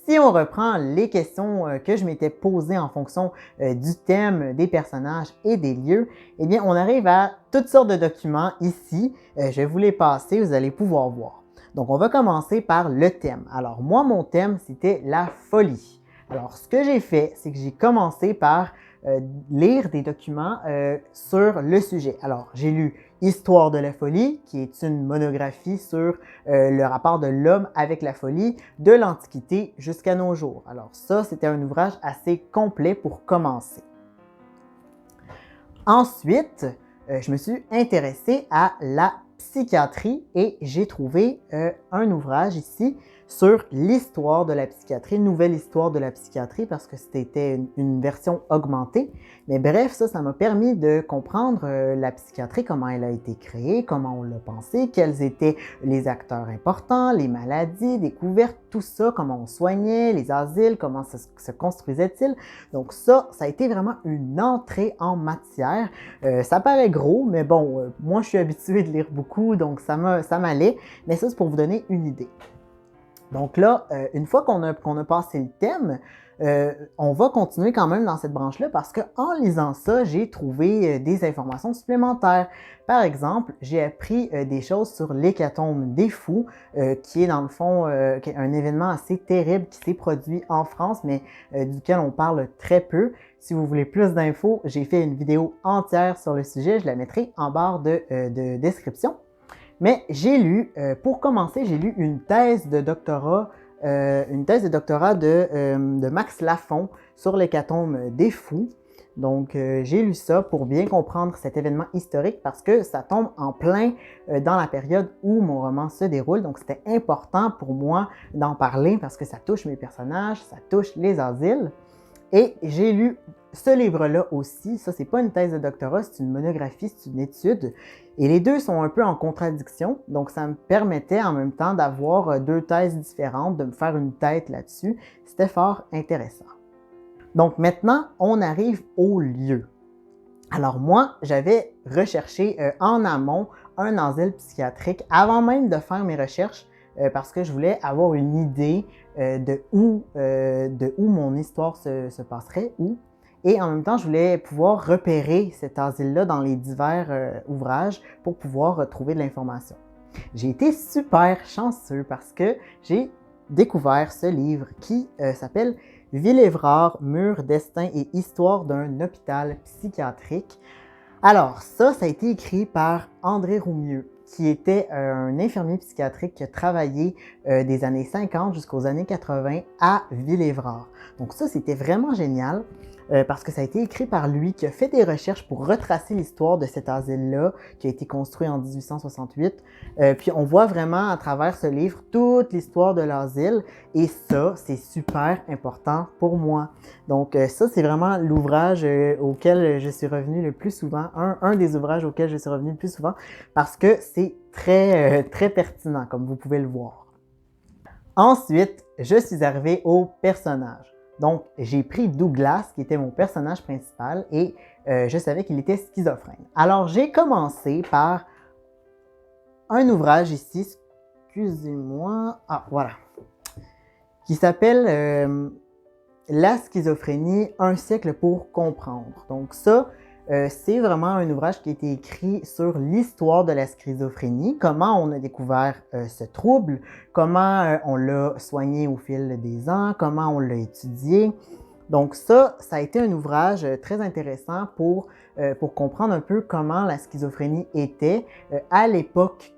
Si on reprend les questions que je m'étais posées en fonction du thème, des personnages et des lieux, eh bien, on arrive à toutes sortes de documents ici. Je vais vous les passer, vous allez pouvoir voir. Donc, on va commencer par le thème. Alors, moi, mon thème, c'était la folie. Alors, ce que j'ai fait, c'est que j'ai commencé par lire des documents sur le sujet. Alors, j'ai lu Histoire de la folie, qui est une monographie sur le rapport de l'homme avec la folie de l'Antiquité jusqu'à nos jours. Alors ça, c'était un ouvrage assez complet pour commencer. Ensuite, je me suis intéressé à la psychiatrie et j'ai trouvé un ouvrage ici sur l'histoire de la psychiatrie, une nouvelle histoire de la psychiatrie parce que c'était une version augmentée. Mais bref, ça m'a permis de comprendre la psychiatrie, comment elle a été créée, comment on l'a pensée, quels étaient les acteurs importants, les maladies, découvertes, tout ça, comment on soignait, les asiles, comment ça se construisait-il. Donc ça a été vraiment une entrée en matière. Ça paraît gros, mais bon, moi je suis habitué de lire beaucoup, donc ça m'allait. Mais ça, c'est pour vous donner une idée. Donc là, une fois qu'on a passé le thème, on va continuer quand même dans cette branche-là parce qu'en lisant ça, j'ai trouvé des informations supplémentaires. Par exemple, j'ai appris des choses sur l'hécatombe des fous, qui est dans le fond un événement assez terrible qui s'est produit en France, mais duquel on parle très peu. Si vous voulez plus d'infos, j'ai fait une vidéo entière sur le sujet, je la mettrai en barre de description. Mais j'ai lu, pour commencer, j'ai lu une thèse de doctorat de Max Lafon sur l'hécatombe des fous. Donc, j'ai lu ça pour bien comprendre cet événement historique parce que ça tombe en plein dans la période où mon roman se déroule. Donc, c'était important pour moi d'en parler parce que ça touche mes personnages, ça touche les asiles. Et j'ai lu ce livre-là aussi. Ça, c'est pas une thèse de doctorat, c'est une monographie, c'est une étude. Et les deux sont un peu en contradiction. Donc, ça me permettait en même temps d'avoir 2 thèses différentes, de me faire une tête là-dessus. C'était fort intéressant. Donc, maintenant, on arrive au lieu. Alors, moi, j'avais recherché en amont un asile psychiatrique avant même de faire mes recherches parce que je voulais avoir une idée de où mon histoire se passerait, où. Et en même temps, je voulais pouvoir repérer cet asile-là dans les divers ouvrages pour pouvoir trouver de l'information. J'ai été super chanceux parce que j'ai découvert ce livre qui s'appelle « Villévrard, murs, destin et histoire d'un hôpital psychiatrique ». Alors, ça a été écrit par André Roumieux, qui était un infirmier psychiatrique qui a travaillé des années 50 jusqu'aux années 80 à Villévrard. Donc ça, c'était vraiment génial parce que ça a été écrit par lui, qui a fait des recherches pour retracer l'histoire de cet asile-là, qui a été construit en 1868. Puis on voit vraiment à travers ce livre toute l'histoire de l'asile, et ça, c'est super important pour moi. Donc ça, c'est vraiment l'ouvrage auquel je suis revenu le plus souvent, un des ouvrages auxquels je suis revenu le plus souvent, parce que c'est très pertinent, comme vous pouvez le voir. Ensuite, je suis arrivé au personnage. Donc, j'ai pris Douglas, qui était mon personnage principal, et je savais qu'il était schizophrène. Alors, j'ai commencé par un ouvrage ici, excusez-moi, voilà, qui s'appelle La schizophrénie, un siècle pour comprendre. Donc ça, c'est vraiment un ouvrage qui a été écrit sur l'histoire de la schizophrénie, comment on a découvert ce trouble, comment on l'a soigné au fil des ans, comment on l'a étudié. Donc ça a été un ouvrage très intéressant pour comprendre un peu comment la schizophrénie était à l'époque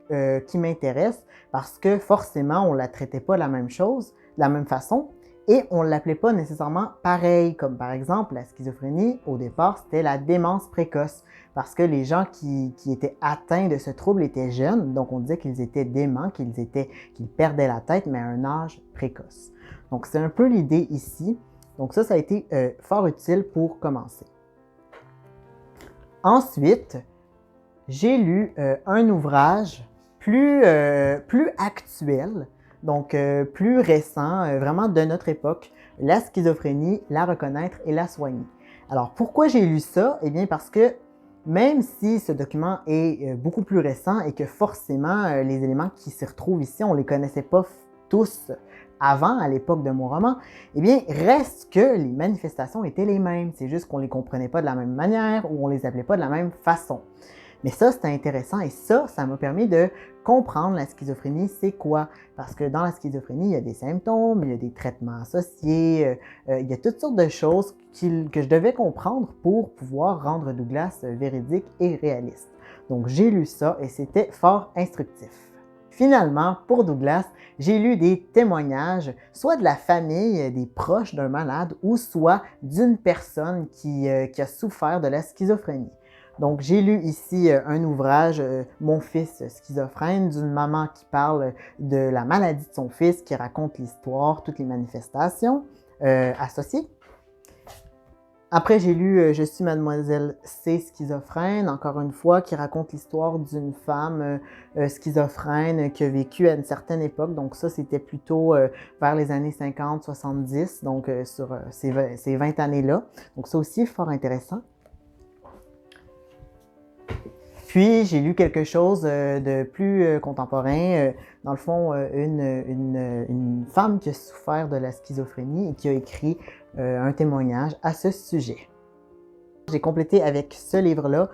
qui m'intéresse, parce que forcément, on ne la traitait pas de la même chose, de la même façon, et on ne l'appelait pas nécessairement pareil, comme par exemple la schizophrénie, au départ, c'était la démence précoce, parce que les gens qui étaient atteints de ce trouble étaient jeunes, donc on disait qu'ils étaient déments, qu'ils perdaient la tête, mais à un âge précoce. Donc c'est un peu l'idée ici. Donc ça a été fort utile pour commencer. Ensuite, j'ai lu un ouvrage plus actuel, donc plus récent, vraiment de notre époque, La schizophrénie, la reconnaître et la soigner. Alors pourquoi j'ai lu ça? Eh bien parce que même si ce document est beaucoup plus récent et que forcément les éléments qui s'y retrouvent ici, on ne les connaissait pas tous avant, à l'époque de mon roman, eh bien, reste que les manifestations étaient les mêmes. C'est juste qu'on ne les comprenait pas de la même manière ou on ne les appelait pas de la même façon. Mais ça, c'était intéressant et ça m'a permis de comprendre la schizophrénie, c'est quoi. Parce que dans la schizophrénie, il y a des symptômes, il y a des traitements associés, il y a toutes sortes de choses que je devais comprendre pour pouvoir rendre Douglas véridique et réaliste. Donc, j'ai lu ça et c'était fort instructif. Finalement, pour Douglas, j'ai lu des témoignages, soit de la famille, des proches d'un malade, ou soit d'une personne qui a souffert de la schizophrénie. Donc, j'ai lu ici un ouvrage, Mon fils schizophrène, d'une maman qui parle de la maladie de son fils, qui raconte l'histoire, toutes les manifestations associées. Après, j'ai lu Je suis mademoiselle C schizophrène, encore une fois, qui raconte l'histoire d'une femme schizophrène qui a vécu à une certaine époque. Donc ça, c'était plutôt vers les années 50-70, donc sur ces 20 années-là. Donc ça aussi, fort intéressant. Puis, j'ai lu quelque chose de plus contemporain, dans le fond, une femme qui a souffert de la schizophrénie et qui a écrit un témoignage à ce sujet. J'ai complété avec ce livre-là,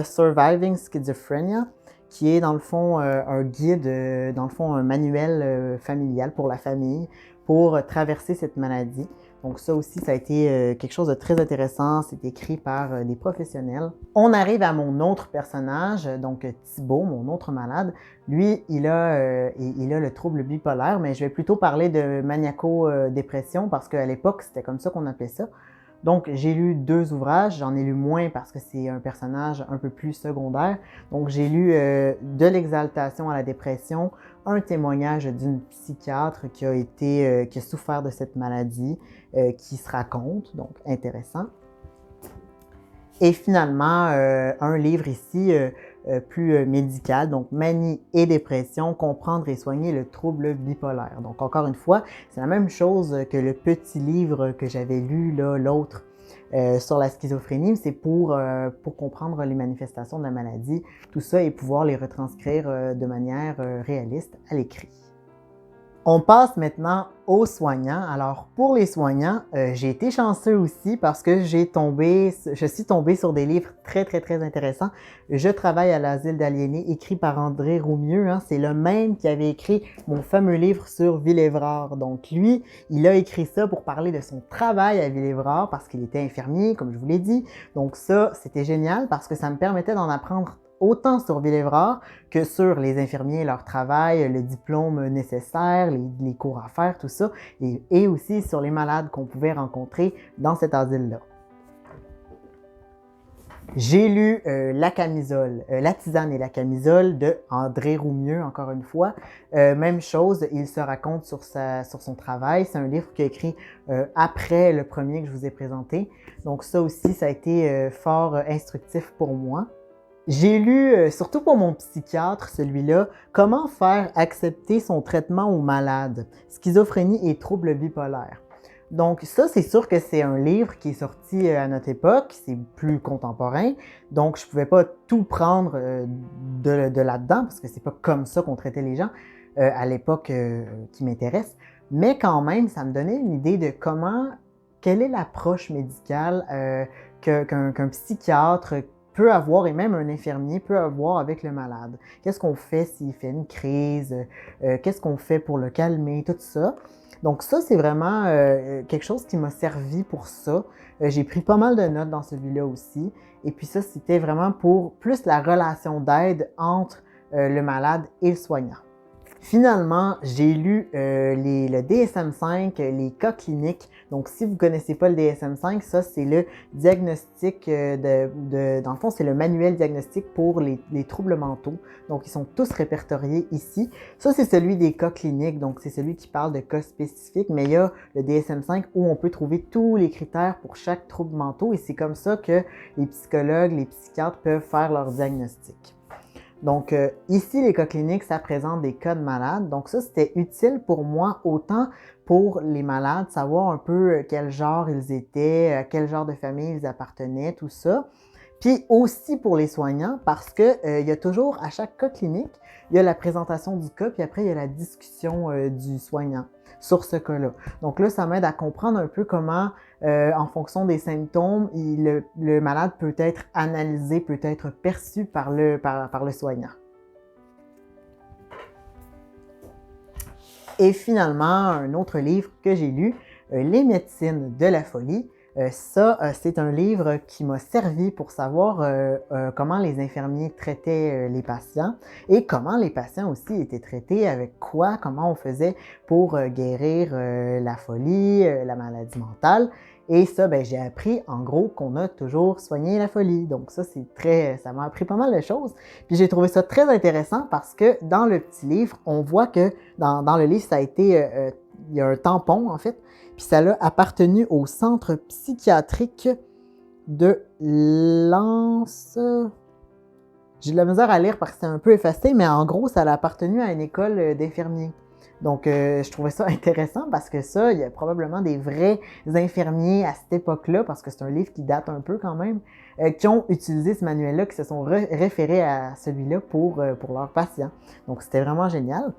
Surviving Schizophrenia, qui est dans le fond un guide, dans le fond un manuel familial pour la famille, pour traverser cette maladie. Donc ça aussi, ça a été quelque chose de très intéressant. C'est écrit par des professionnels. On arrive à mon autre personnage, donc Thibaut, mon autre malade. Lui, il a le trouble bipolaire, mais je vais plutôt parler de maniaco-dépression parce qu'à l'époque, c'était comme ça qu'on appelait ça. Donc, j'ai lu 2 ouvrages, j'en ai lu moins parce que c'est un personnage un peu plus secondaire. Donc, j'ai lu De l'exaltation à la dépression, un témoignage d'une psychiatre qui a souffert de cette maladie, qui se raconte, donc intéressant. Et finalement, un livre ici plus médical, donc Manie et dépression, comprendre et soigner le trouble bipolaire. Donc encore une fois, c'est la même chose que le petit livre que j'avais lu, l'autre, sur la schizophrénie, c'est pour comprendre les manifestations de la maladie, tout ça, et pouvoir les retranscrire de manière réaliste à l'écrit. On passe maintenant aux soignants. Alors, pour les soignants, j'ai été chanceux aussi parce que je suis tombée sur des livres très intéressants. Je travaille à l'asile d'aliénés, écrit par André Roumieux. Hein. C'est le même qui avait écrit mon fameux livre sur Villévrard. Donc, lui, il a écrit ça pour parler de son travail à Villévrard parce qu'il était infirmier, comme je vous l'ai dit. Donc, ça, c'était génial parce que ça me permettait d'en apprendre autant sur Villévrard que sur les infirmiers, leur travail, le diplôme nécessaire, les cours à faire, tout ça, et aussi sur les malades qu'on pouvait rencontrer dans cet asile-là. J'ai lu La camisole, La tisane et la camisole de André Roumieux, encore une fois. Même chose, il se raconte sur son travail. C'est un livre qu'il a écrit après le premier que je vous ai présenté. Donc ça aussi, ça a été fort instructif pour moi. J'ai lu, surtout pour mon psychiatre, celui-là, Comment faire accepter son traitement aux malades, schizophrénie et troubles bipolaires. Donc ça, c'est sûr que c'est un livre qui est sorti à notre époque, c'est plus contemporain, donc je pouvais pas tout prendre de là-dedans, parce que c'est pas comme ça qu'on traitait les gens à l'époque qui m'intéresse, mais quand même, ça me donnait une idée de quelle est l'approche médicale qu'un psychiatre peut avoir, et même un infirmier peut avoir avec le malade. Qu'est-ce qu'on fait s'il fait une crise? Qu'est-ce qu'on fait pour le calmer? Tout ça. Donc ça, c'est vraiment quelque chose qui m'a servi pour ça. J'ai pris pas mal de notes dans celui-là aussi. Et puis ça, c'était vraiment pour plus la relation d'aide entre le malade et le soignant. Finalement, j'ai lu le DSM-5, les cas cliniques. Donc, si vous ne connaissez pas le DSM-5, ça, c'est le diagnostic dans le fond, c'est le manuel diagnostique pour les troubles mentaux. Donc, ils sont tous répertoriés ici. Ça, c'est celui des cas cliniques. Donc, c'est celui qui parle de cas spécifiques. Mais il y a le DSM-5 où on peut trouver tous les critères pour chaque trouble mental. Et c'est comme ça que les psychologues, les psychiatres peuvent faire leur diagnostic. Donc ici, les cas cliniques, ça présente des cas de malades. Donc ça, c'était utile pour moi, autant pour les malades, savoir un peu quel genre ils étaient, à quel genre de famille ils appartenaient, tout ça. Puis aussi pour les soignants, parce que il y a toujours, à chaque cas clinique, il y a la présentation du cas, puis après, il y a la discussion du soignant sur ce cas-là. Donc là, ça m'aide à comprendre un peu comment, en fonction des symptômes, le malade peut être analysé, peut être perçu par le soignant. Et finalement, un autre livre que j'ai lu, Les médecines de la folie. C'est un livre qui m'a servi pour savoir comment les infirmiers traitaient les patients et comment les patients aussi étaient traités, avec quoi, comment on faisait pour guérir la folie, la maladie mentale. Et ça, ben, j'ai appris en gros qu'on a toujours soigné la folie. Donc ça, ça m'a appris pas mal de choses. Puis j'ai trouvé ça très intéressant parce que dans le petit livre, on voit que dans le livre, ça a été, il y a un tampon en fait. Puis ça a appartenu au centre psychiatrique de Lens. J'ai de la misère à lire parce que c'est un peu effacé, mais en gros, ça a appartenu à une école d'infirmiers. Donc, je trouvais ça intéressant parce que ça, il y a probablement des vrais infirmiers à cette époque-là, parce que c'est un livre qui date un peu quand même, qui ont utilisé ce manuel-là, qui se sont référés à celui-là pour leurs patients. Donc, c'était vraiment génial.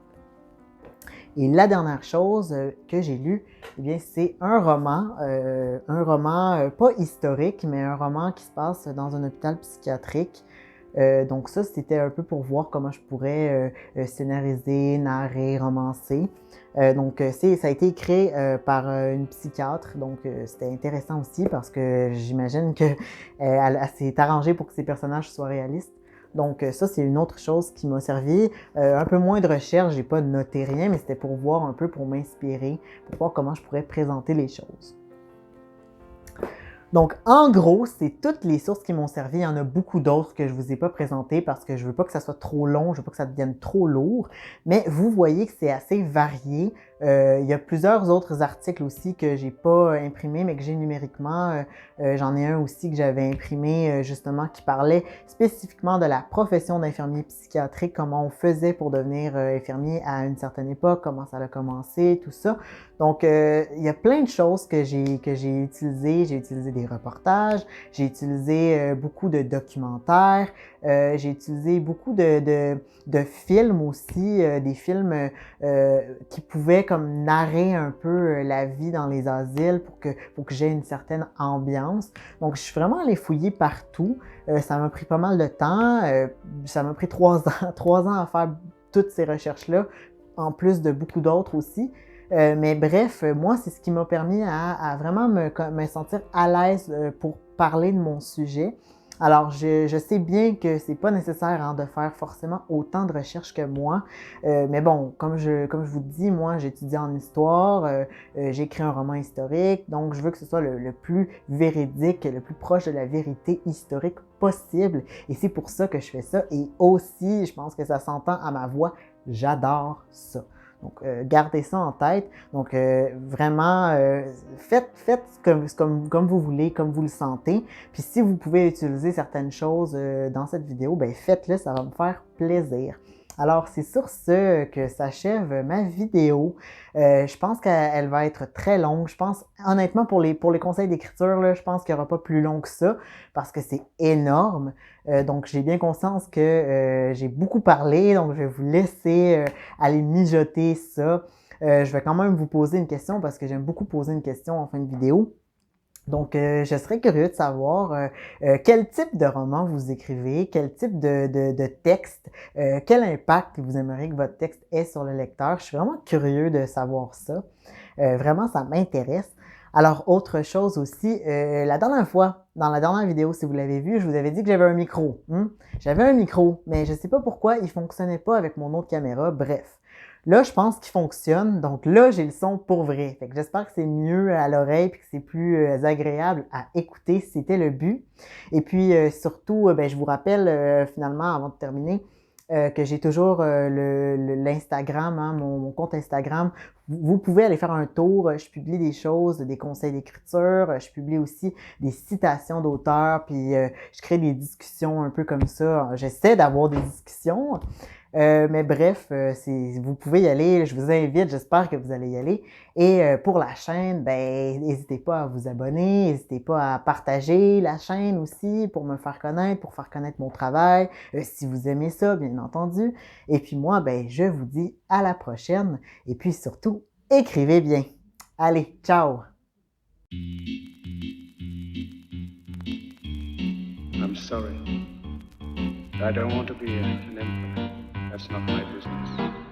Et la dernière chose que j'ai lu, eh bien, c'est un roman pas historique, mais un roman qui se passe dans un hôpital psychiatrique. Donc ça, c'était un peu pour voir comment je pourrais scénariser, narrer, romancer. Donc ça a été écrit par une psychiatre, donc c'était intéressant aussi parce que j'imagine qu'elle s'est arrangée pour que ses personnages soient réalistes. Donc ça, c'est une autre chose qui m'a servi. Un peu moins de recherche, j'ai pas noté rien, mais c'était pour voir un peu, pour m'inspirer, pour voir comment je pourrais présenter les choses. Donc, en gros, c'est toutes les sources qui m'ont servi. Il y en a beaucoup d'autres que je ne vous ai pas présentées parce que je ne veux pas que ça soit trop long, je ne veux pas que ça devienne trop lourd. Mais vous voyez que c'est assez varié. Il y a plusieurs autres articles aussi que j'ai pas imprimés, mais que j'ai numériquement. J'en ai un aussi que j'avais imprimé justement qui parlait spécifiquement de la profession d'infirmier psychiatrique, comment on faisait pour devenir infirmier à une certaine époque, comment ça a commencé, tout ça. Donc, il y a plein de choses que j'ai utilisées. J'ai utilisé des reportages, j'ai utilisé beaucoup de documentaires, j'ai utilisé beaucoup de films aussi, des films qui pouvaient comme narrer un peu la vie dans les asiles pour que j'ai une certaine ambiance. Donc, je suis vraiment allée fouiller partout. Ça m'a pris pas mal de temps. Ça m'a pris 3 ans à faire toutes ces recherches-là, en plus de beaucoup d'autres aussi. Mais bref, moi, c'est ce qui m'a permis à vraiment me sentir à l'aise pour parler de mon sujet. Alors, je sais bien que c'est pas nécessaire hein, de faire forcément autant de recherches que moi, mais bon, comme je vous dis, moi, j'étudie en histoire, j'ai écrit un roman historique, donc je veux que ce soit le plus véridique, le plus proche de la vérité historique possible, et c'est pour ça que je fais ça, et aussi, je pense que ça s'entend à ma voix, j'adore ça. Donc, gardez ça en tête. Donc, vraiment, faites comme vous voulez, comme vous le sentez. Puis, si vous pouvez utiliser certaines choses dans cette vidéo, ben faites-le, ça va me faire plaisir. Alors, c'est sur ce que s'achève ma vidéo. Je pense qu'elle va être très longue. Je pense, honnêtement, pour les conseils d'écriture, je pense qu'il n'y aura pas plus long que ça parce que c'est énorme. Donc, j'ai bien conscience que j'ai beaucoup parlé, donc je vais vous laisser aller mijoter ça. Je vais quand même vous poser une question parce que j'aime beaucoup poser une question en fin de vidéo. Donc, je serais curieux de savoir quel type de roman vous écrivez, quel type de texte, quel impact vous aimeriez que votre texte ait sur le lecteur. Je suis vraiment curieux de savoir ça. Vraiment, ça m'intéresse. Alors, autre chose aussi, la dernière fois, dans la dernière vidéo, si vous l'avez vu, je vous avais dit que j'avais un micro. J'avais un micro, mais je ne sais pas pourquoi il ne fonctionnait pas avec mon autre caméra. Bref. Là, je pense qu'il fonctionne. Donc là, j'ai le son pour vrai. Fait que j'espère que c'est mieux à l'oreille et que c'est plus agréable à écouter. C'était le but. Et puis surtout, ben, je vous rappelle finalement, avant de terminer, que j'ai toujours l'Instagram, hein, mon compte Instagram. Vous pouvez aller faire un tour. Je publie des choses, des conseils d'écriture. Je publie aussi des citations d'auteurs. Puis je crée des discussions un peu comme ça. J'essaie d'avoir des discussions. Mais bref, vous pouvez y aller, je vous invite, j'espère que vous allez y aller. Et pour la chaîne, ben n'hésitez pas à vous abonner, n'hésitez pas à partager la chaîne aussi pour me faire connaître, pour faire connaître mon travail, si vous aimez ça, bien entendu. Et puis moi, ben je vous dis à la prochaine. Et puis surtout, écrivez bien. Allez, ciao! I'm sorry. I don't want to be an emperor. That's not my business.